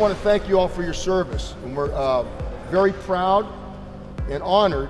want to thank you all for your service, and we're very proud and honored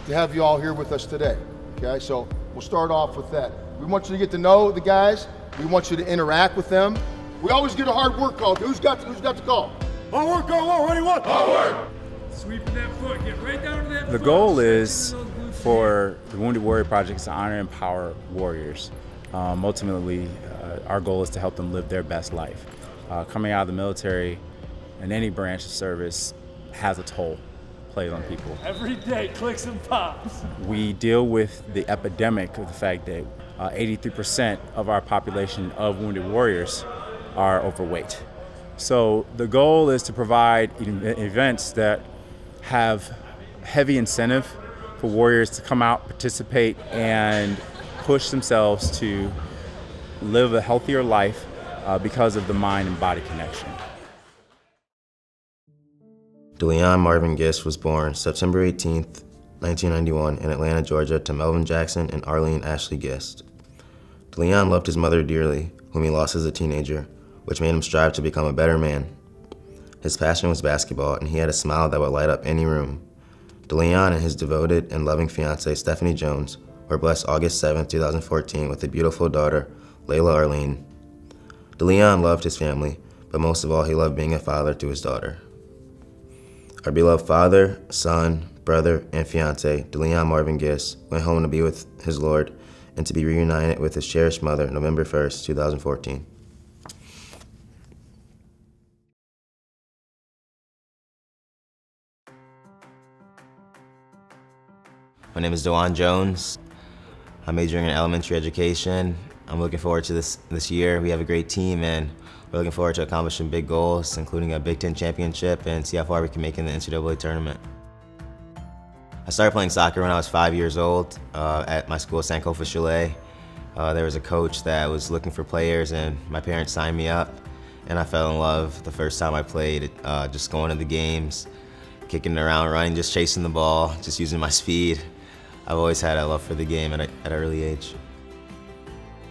to have you all here with us today. Okay, so we'll start off with that. We want you to get to know the guys. We want you to interact with them. We always get a hard work call. Who's got the call? Hard work, go on, ready, one. Hard work. Sweeping that foot, get right down to that foot. The goal is for the Wounded Warrior Project to honor and empower warriors. Ultimately, our goal is to help them live their best life. Coming out of the military and any branch of service has a toll played on people. Every day, clicks and pops. We deal with the epidemic of the fact that 83% of our population of wounded warriors are overweight. So the goal is to provide events that have heavy incentive for warriors to come out, participate, and push themselves to live a healthier life because of the mind and body connection. Deleon Marvin Gist was born September 18th, 1991 in Atlanta, Georgia to Melvin Jackson and Arlene Ashley Gist. Deleon loved his mother dearly, whom he lost as a teenager, which made him strive to become a better man. His passion was basketball, and he had a smile that would light up any room. Deleon and his devoted and loving fiancée, Stephanie Jones, were blessed August 7, 2014 with a beautiful daughter, Layla Arlene. Deleon loved his family, but most of all, he loved being a father to his daughter. Our beloved father, son, brother, and fiancé, Deleon Marvin Gist, went home to be with his Lord and to be reunited with his cherished mother November 1st, 2014. My name is Joanne Jones. I'm majoring in elementary education. I'm looking forward to this year. We have a great team, and we're looking forward to accomplishing big goals, including a Big Ten championship, and see how far we can make in the NCAA tournament. I started playing soccer when I was 5 years old at my school, Sankofa Chalet. There was a coach that was looking for players, and my parents signed me up, and I fell in love the first time I played, just going to the games, kicking it around, running, just chasing the ball, just using my speed. I've always had a love for the game at an early age.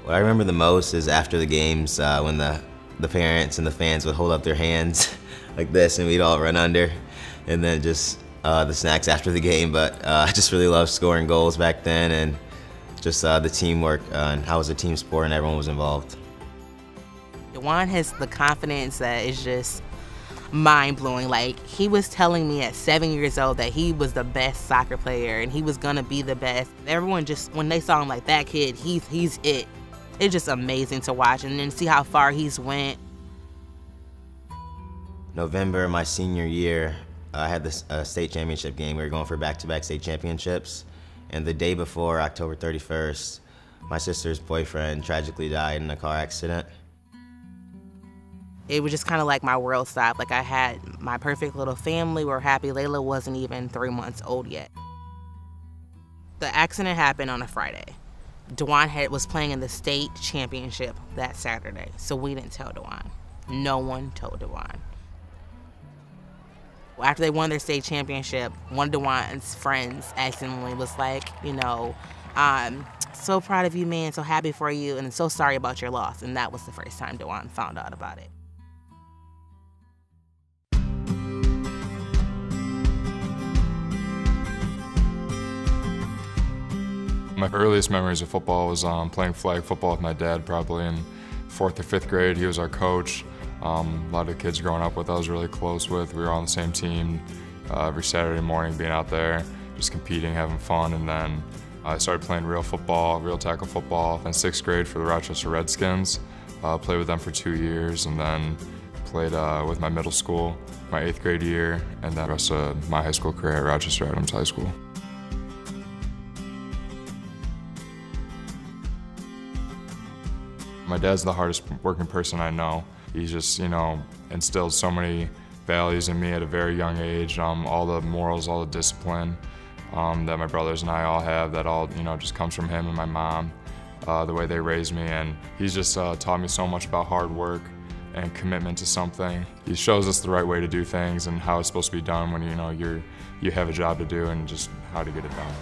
What I remember the most is after the games when the parents and the fans would hold up their hands like this and we'd all run under, and then just the snacks after the game. But I just really loved scoring goals back then, and just the teamwork and how it was a team sport and everyone was involved. Joanne has the confidence that is just mind-blowing. Like, he was telling me at 7 years old that he was the best soccer player and he was gonna be the best. Everyone just, when they saw him, like, that kid, he's it. It's just amazing to watch and then see how far he's went. November, my senior year, I had this state championship game. We were going for back-to-back state championships. And the day before, October 31st, my sister's boyfriend tragically died in a car accident. It was just kind of like my world stopped. Like, I had my perfect little family. We were happy. Layla wasn't even 3 months old yet. The accident happened on a Friday. Dejuan was playing in the state championship that Saturday, so we didn't tell Dejuan. No one told Dejuan. After they won their state championship, one of Dejuan's friends accidentally was like, you know, so proud of you, man, so happy for you, and so sorry about your loss. And that was the first time Dejuan found out about it. My earliest memories of football was playing flag football with my dad, probably in 4th or 5th grade. He was our coach. A lot of the kids growing up with I was really close with. We were on the same team every Saturday morning, being out there, just competing, having fun. And then I started playing real football, real tackle football, in 6th grade for the Rochester Redskins. Played with them for 2 years, and then played with my middle school my 8th grade year, and then the rest of my high school career at Rochester Adams High School. My dad's the hardest working person I know. He's just, you know, instilled so many values in me at a very young age, all the morals, all the discipline that my brothers and I all have, that all, you know, just comes from him and my mom, the way they raised me. And he's just taught me so much about hard work and commitment to something. He shows us the right way to do things and how it's supposed to be done when, you know, you have a job to do, and just how to get it done.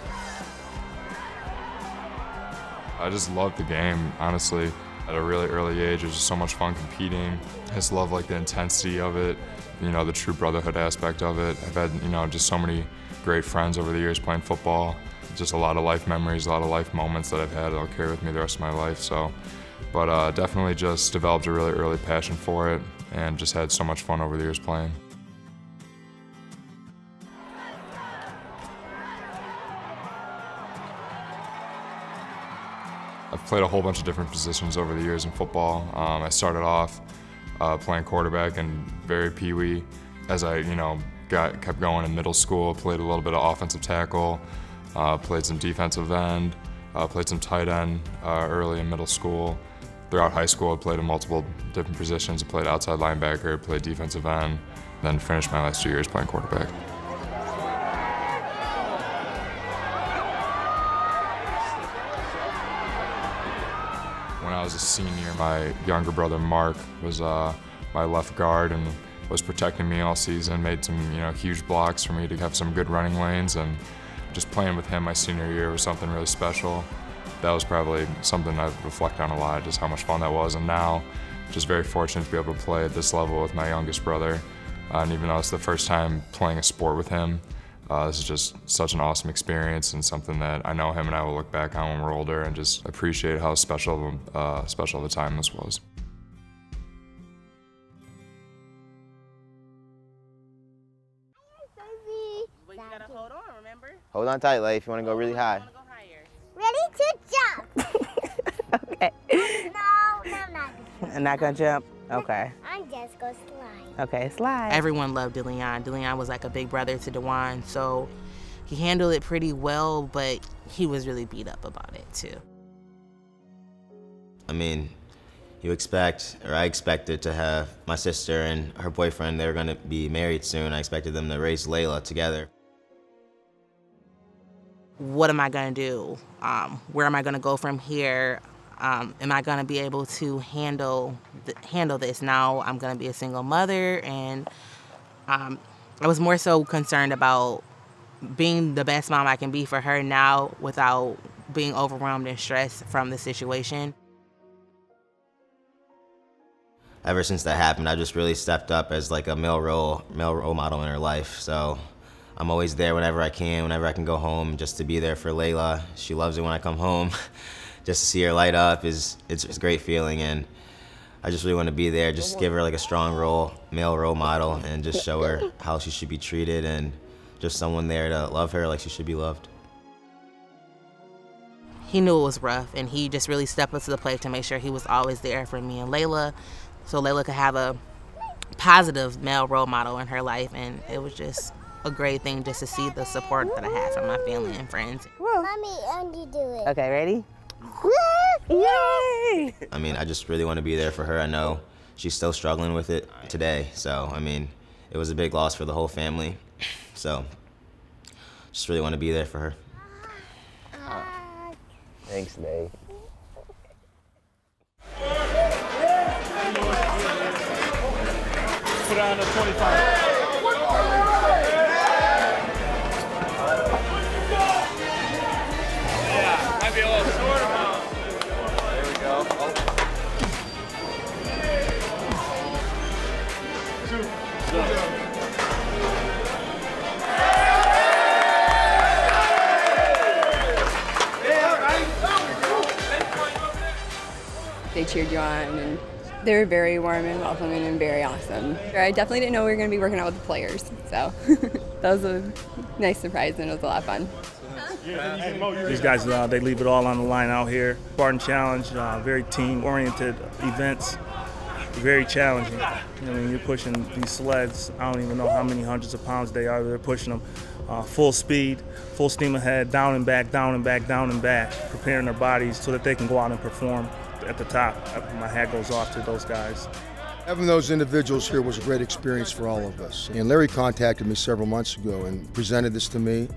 I just love the game, honestly. At a really early age, it was just so much fun competing. I just love like the intensity of it, you know, the true brotherhood aspect of it. I've had, you know, just so many great friends over the years playing football. Just a lot of life memories, a lot of life moments that I've had that I'll carry with me the rest of my life. So, but definitely just developed a really early passion for it and just had so much fun over the years playing. I've played a whole bunch of different positions over the years in football. I started off playing quarterback and very peewee. As I, you know, kept going in middle school, played a little bit of offensive tackle, played some defensive end, played some tight end early in middle school. Throughout high school, I played in multiple different positions. I played outside linebacker, played defensive end, then finished my last 2 years playing quarterback. When I was a senior, my younger brother Mark was my left guard and was protecting me all season, made some, you know, huge blocks for me to have some good running lanes, and just playing with him my senior year was something really special. That was probably something I reflect on a lot, just how much fun that was. And now, just very fortunate to be able to play at this level with my youngest brother. And even though it's the first time playing a sport with him, this is just such an awesome experience and something that I know him and I will look back on when we're older and just appreciate how special of a time this was. But you gotta hold on, remember? Hold on tight, Leigh, if you want to go really high. Ready to jump. Okay. No, I'm not. I'm not gonna jump? Okay. I'm just gonna slide. Okay, slide. Everyone loved Deleon. Deleon was like a big brother to Dejuan, so he handled it pretty well, but he was really beat up about it too. I mean, I expected to have my sister and her boyfriend, they were going to be married soon. I expected them to raise Layla together. What am I gonna do? Where am I gonna go from here? Am I gonna be able to handle this? Now I'm gonna be a single mother, and I was more so concerned about being the best mom I can be for her now without being overwhelmed and stressed from the situation. Ever since that happened, I just really stepped up as like a male role model in her life. So I'm always there whenever I can go home, just to be there for Layla. She loves it when I come home. Just to see her light up it's a great feeling, and I just really want to be there, just give her like a strong male role model, and just show her how she should be treated, and just someone there to love her like she should be loved. He knew it was rough, and he just really stepped up to the plate to make sure he was always there for me and Layla, so Layla could have a positive male role model in her life, and it was just a great thing just to see the support that I had from my family and friends. Mommy, and you do it. Okay, ready? Yay! I mean, I just really want to be there for her. I know she's still struggling with it today, so I mean, it was a big loss for the whole family. So, just really want to be there for her. Thanks, Leigh. Put on a 25. Yeah, might be a little short amount. There we go. They cheered you on, and they were very warm and welcoming and very awesome. I definitely didn't know we were going to be working out with the players, so that was a nice surprise, and it was a lot of fun. These guys, they leave it all on the line out here. Spartan Challenge, very team-oriented events, very challenging. I mean, you're pushing these sleds, I don't even know how many hundreds of pounds they are. They're pushing them full speed, full steam ahead, down and back, down and back, down and back, preparing their bodies so that they can go out and perform at the top. My hat goes off to those guys. Having those individuals here was a great experience for all of us. And Larry contacted me several months ago and presented this to me,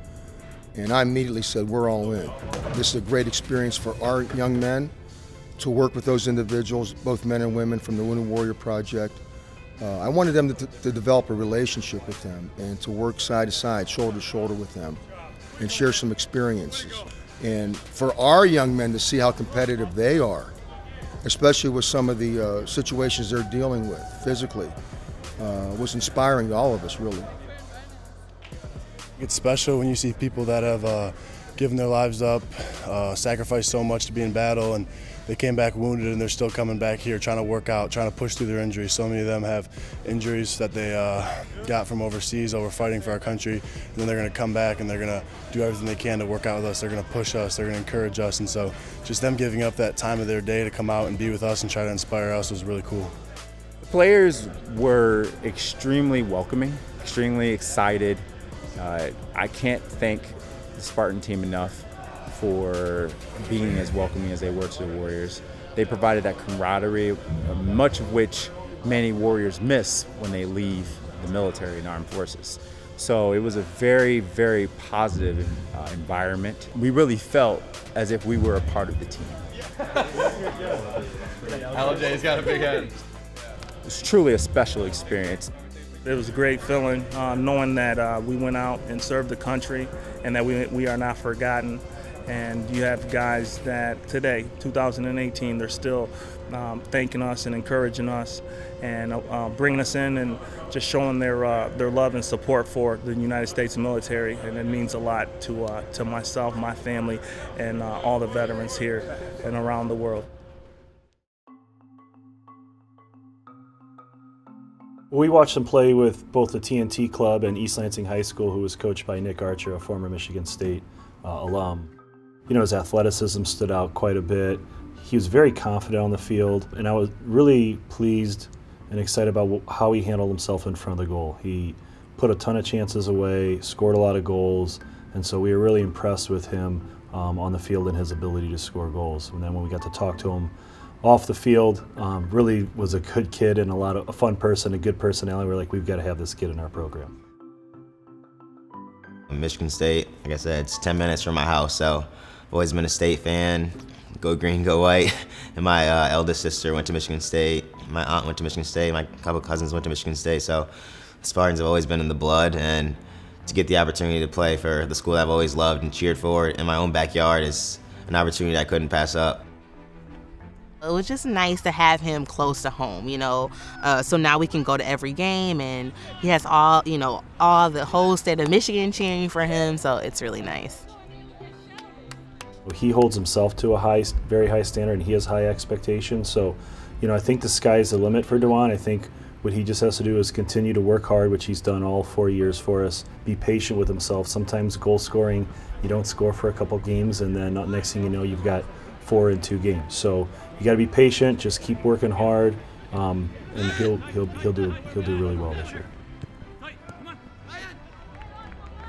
and I immediately said, we're all in. This is a great experience for our young men to work with those individuals, both men and women from the Wounded Warrior Project. I wanted them to develop a relationship with them and to work side to side, shoulder to shoulder with them and share some experiences. And for our young men to see how competitive they are especially with some of the situations they're dealing with physically. Was inspiring to all of us, really. It's special when you see people that have given their lives up, sacrificed so much to be in battle, and they came back wounded and they're still coming back here trying to work out, trying to push through their injuries. So many of them have injuries that they got from overseas over fighting for our country, and then they're going to come back and they're going to do everything they can to work out with us. They're going to push us, they're going to encourage us, and so just them giving up that time of their day to come out and be with us and try to inspire us was really cool. The players were extremely welcoming, extremely excited. I can't thank the Spartan team enough for being as welcoming as they were to the Warriors. They provided that camaraderie, much of which many Warriors miss when they leave the military and armed forces. So it was a very, very positive environment. We really felt as if we were a part of the team. LJ's got a big head. It was truly a special experience. It was a great feeling knowing that we went out and served the country and that we are not forgotten. And you have guys that today, 2018, they're still thanking us and encouraging us and bringing us in and just showing their love and support for the United States military. And it means a lot to myself, my family, and all the veterans here and around the world. We watched him play with both the TNT Club and East Lansing High School, who was coached by Nick Archer, a former Michigan State alum. You know, his athleticism stood out quite a bit. He was very confident on the field, and I was really pleased and excited about how he handled himself in front of the goal. He put a ton of chances away, scored a lot of goals, and so we were really impressed with him on the field and his ability to score goals. And then when we got to talk to him off the field, really was a good kid and a fun person, a good personality. We're like, we've got to have this kid in our program. Michigan State, like I said, it's 10 minutes from my house, so I've always been a State fan. Go green, go white. And my eldest sister went to Michigan State. My aunt went to Michigan State. My couple cousins went to Michigan State. So the Spartans have always been in the blood, and to get the opportunity to play for the school I've always loved and cheered for in my own backyard is an opportunity I couldn't pass up. It was just nice to have him close to home, you know, so now we can go to every game, and he has all the whole state of Michigan cheering for him, so it's really nice. He holds himself to a very high standard, and he has high expectations. So, you know, I think the sky's the limit for Dejuan. I think what he just has to do is continue to work hard, which he's done all 4 years for us. Be patient with himself. Sometimes goal scoring, you don't score for a couple games, and then next thing you know, you've got 4 in 2 games. So you got to be patient. Just keep working hard, and he'll do really well this year.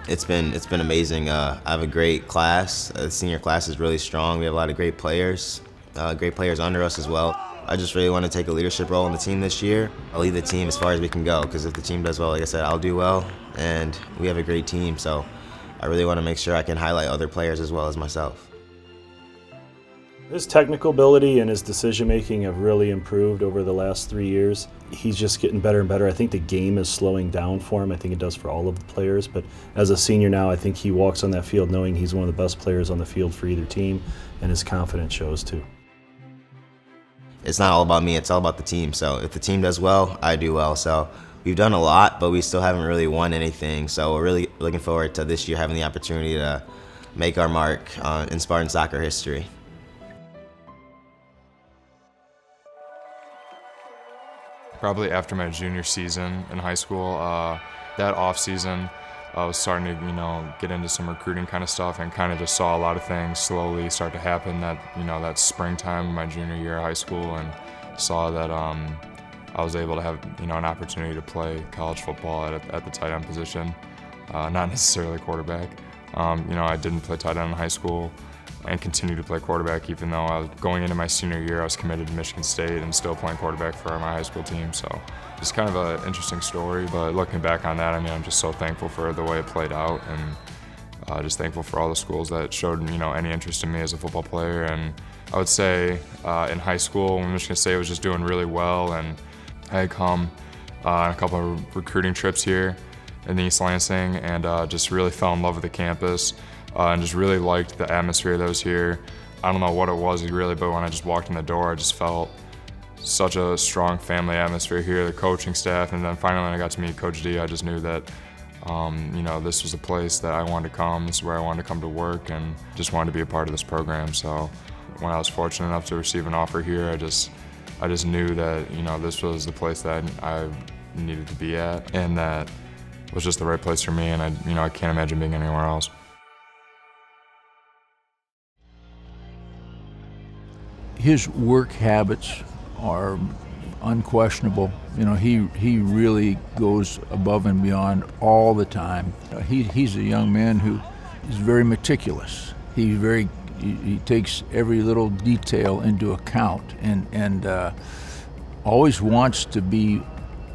It's been amazing. I have a great class. The senior class is really strong. We have a lot of great players under us as well. I just really want to take a leadership role in the team this year. I'll lead the team as far as we can go, because if the team does well, like I said, I'll do well, and we have a great team, so I really want to make sure I can highlight other players as well as myself. His technical ability and his decision-making have really improved over the last 3 years. He's just getting better and better. I think the game is slowing down for him. I think it does for all of the players. But as a senior now, I think he walks on that field knowing he's one of the best players on the field for either team, and his confidence shows too. It's not all about me, it's all about the team. So if the team does well, I do well. So we've done a lot, but we still haven't really won anything. So we're really looking forward to this year having the opportunity to make our mark in Spartan soccer history. Probably after my junior season in high school, that off season, I was starting to, get into some recruiting kind of stuff, and kind of just saw a lot of things slowly start to happen that springtime of my junior year of high school, and saw that I was able to have, an opportunity to play college football at the tight end position, not necessarily quarterback. I didn't play tight end in high school and continued to play quarterback, even though I was going into my senior year, I was committed to Michigan State and still playing quarterback for my high school team. So it's kind of an interesting story, but looking back on that, I'm just so thankful for the way it played out, and just thankful for all the schools that showed, any interest in me as a football player. And I would say in high school, when Michigan State was just doing really well, and I had come on a couple of recruiting trips here in East Lansing, and just really fell in love with the campus. And just really liked the atmosphere that was here. I don't know what it was really, but when I just walked in the door, I just felt such a strong family atmosphere here, the coaching staff, and then finally when I got to meet Coach D, I just knew that you know, this was a place that I wanted to come, this is where I wanted to come to work, and just wanted to be a part of this program. So when I was fortunate enough to receive an offer here, I just knew that, you know, this was the place that I needed to be at, and that was just the right place for me, and I can't imagine being anywhere else. His work habits are unquestionable. You know, he really goes above and beyond all the time. He's a young man who is very meticulous. He takes every little detail into account and always wants to be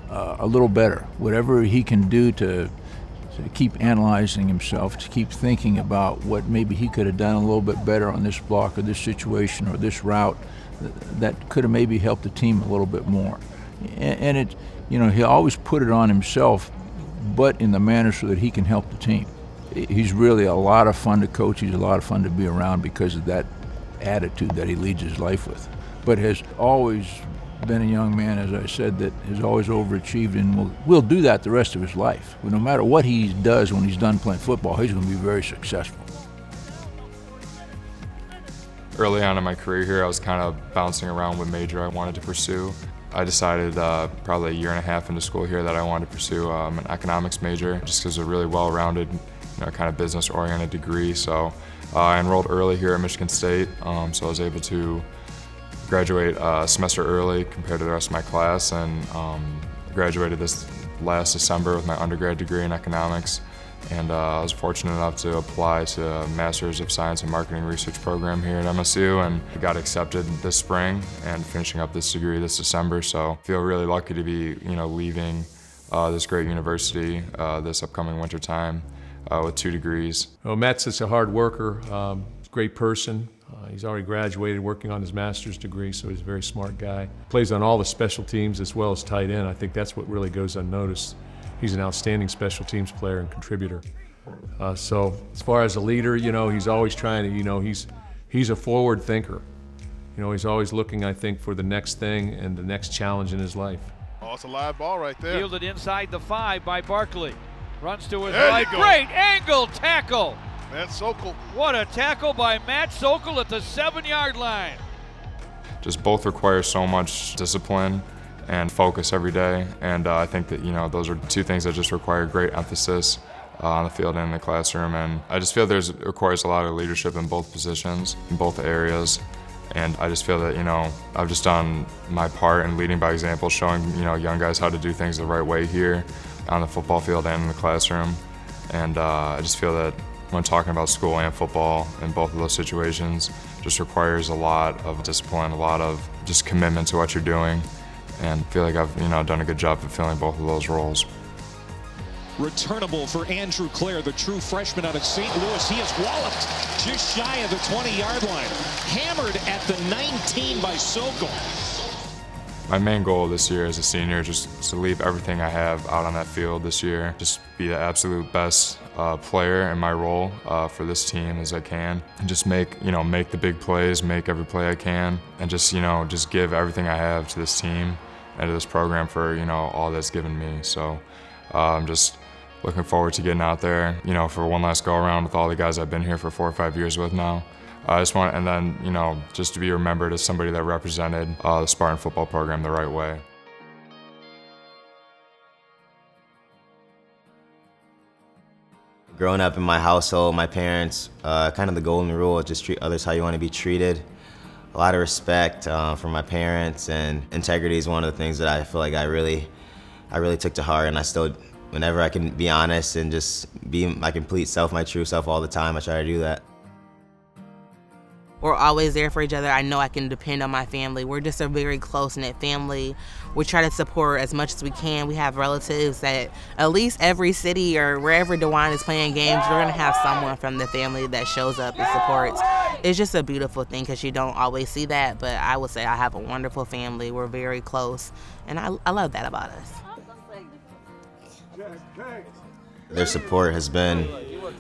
a little better. Whatever he can do to keep analyzing himself, to keep thinking about what maybe he could have done a little bit better on this block or this situation or this route that could have maybe helped the team a little bit more. And it, you know, he always put it on himself, but in the manner so that he can help the team. He's really a lot of fun to coach. He's a lot of fun to be around because of that attitude that he leads his life with. But has always been a young man, as I said, that has always overachieved and will do that the rest of his life. No matter what he does when he's done playing football, he's going to be very successful. Early on in my career here, I was kind of bouncing around what major I wanted to pursue. I decided probably a year and a half into school here that I wanted to pursue an economics major, just because it's a really well-rounded, you know, kind of business-oriented degree. So I enrolled early here at Michigan State, so I was able to graduate a semester early compared to the rest of my class, and graduated this last December with my undergrad degree in economics. And I was fortunate enough to apply to a Master's of Science and Marketing Research program here at MSU, and got accepted this spring and finishing up this degree this December. So I feel really lucky to be, you know, leaving this great university this upcoming winter time with 2 degrees. Well, Matt's such a hard worker, great person. He's already graduated, working on his master's degree, so he's a very smart guy. Plays on all the special teams as well as tight end. I think that's what really goes unnoticed. He's an outstanding special teams player and contributor. So as far as a leader, you know, he's always trying to, you know, he's a forward thinker. You know, he's always looking, I think, for the next thing and the next challenge in his life. Oh, it's a live ball right there. Fielded inside the 5 by Barkley. Runs to his right. Great angle tackle. Matt Sokol. What a tackle by Matt Sokol at the 7-yard line. Just both require so much discipline and focus every day, and I think that, you know, those are 2 things that just require great emphasis on the field and in the classroom. And I just feel it requires a lot of leadership in both positions, in both areas. And I just feel that, you know, I've just done my part in leading by example, showing, you know, young guys how to do things the right way here on the football field and in the classroom. And I just feel that when talking about school and football in both of those situations, just requires a lot of discipline, a lot of just commitment to what you're doing. And I feel like I've, you know, done a good job fulfilling both of those roles. Returnable for Andrew Clare, the true freshman out of St. Louis. He is walloped just shy of the 20-yard line. Hammered at the 19 by Sokol. My main goal this year as a senior is just to leave everything I have out on that field this year. Just be the absolute best player in my role for this team as I can. And just make the big plays, make every play I can, and just, you know, just give everything I have to this team and to this program for, you know, all that's given me. So I'm just looking forward to getting out there, you know, for one last go around with all the guys I've been here for 4 or 5 years with now. I just want, and then, you know, just to be remembered as somebody that represented the Spartan football program the right way. Growing up in my household, my parents, kind of the golden rule, just treat others how you want to be treated. A lot of respect from my parents, and integrity is one of the things that I feel like I really took to heart, and I still, whenever I can be honest and just be my complete self, my true self all the time, I try to do that. We're always there for each other. I know I can depend on my family. We're just a very close-knit family. We try to support as much as we can. We have relatives at least every city or wherever Dejuan is playing games, we're going to have someone from the family that shows up and supports. It's just a beautiful thing because you don't always see that, but I would say I have a wonderful family. We're very close, and I love that about us. Their support has been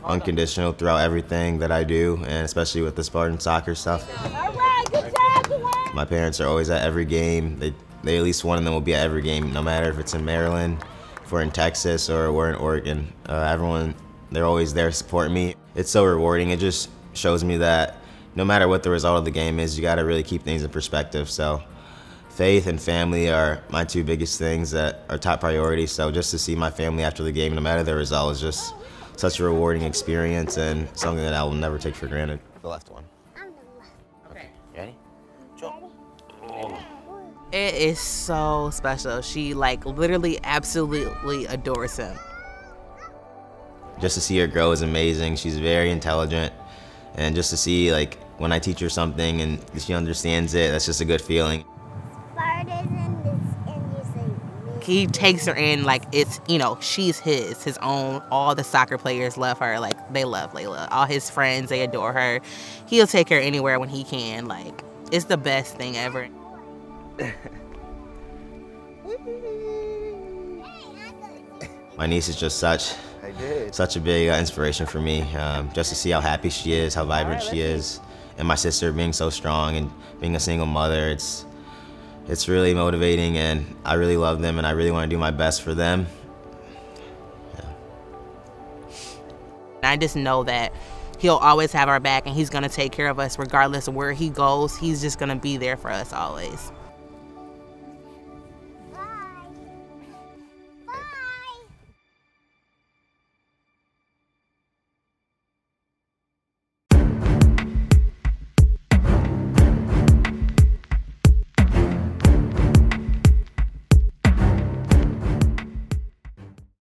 unconditional throughout everything that I do, and especially with the Spartan soccer stuff. All right, good job, Joanne. My parents are always at every game. They at least one of them will be at every game, no matter if it's in Maryland, if we're in Texas, or we're in Oregon. Everyone, they're always there supporting me. It's so rewarding. It just shows me that no matter what the result of the game is, you got to really keep things in perspective. So faith and family are my two biggest things that are top priorities. So just to see my family after the game, no matter the result, is just such a rewarding experience and something that I will never take for granted. The left one. Okay. Ready? It is so special. She like literally absolutely adores him. Just to see her grow is amazing. She's very intelligent, and just to see like when I teach her something and she understands it, that's just a good feeling. He takes her in like it's, you know, she's his own. All the soccer players love her. Like, they love Layla. All his friends, they adore her. He'll take her anywhere when he can. Like, it's the best thing ever. My niece is just such a big inspiration for me. Just to see how happy she is, how vibrant she is, and my sister being so strong and being a single mother, it's really motivating, and I really love them, and I really want to do my best for them. Yeah. I just know that he'll always have our back, and he's going to take care of us regardless of where he goes. He's just going to be there for us always.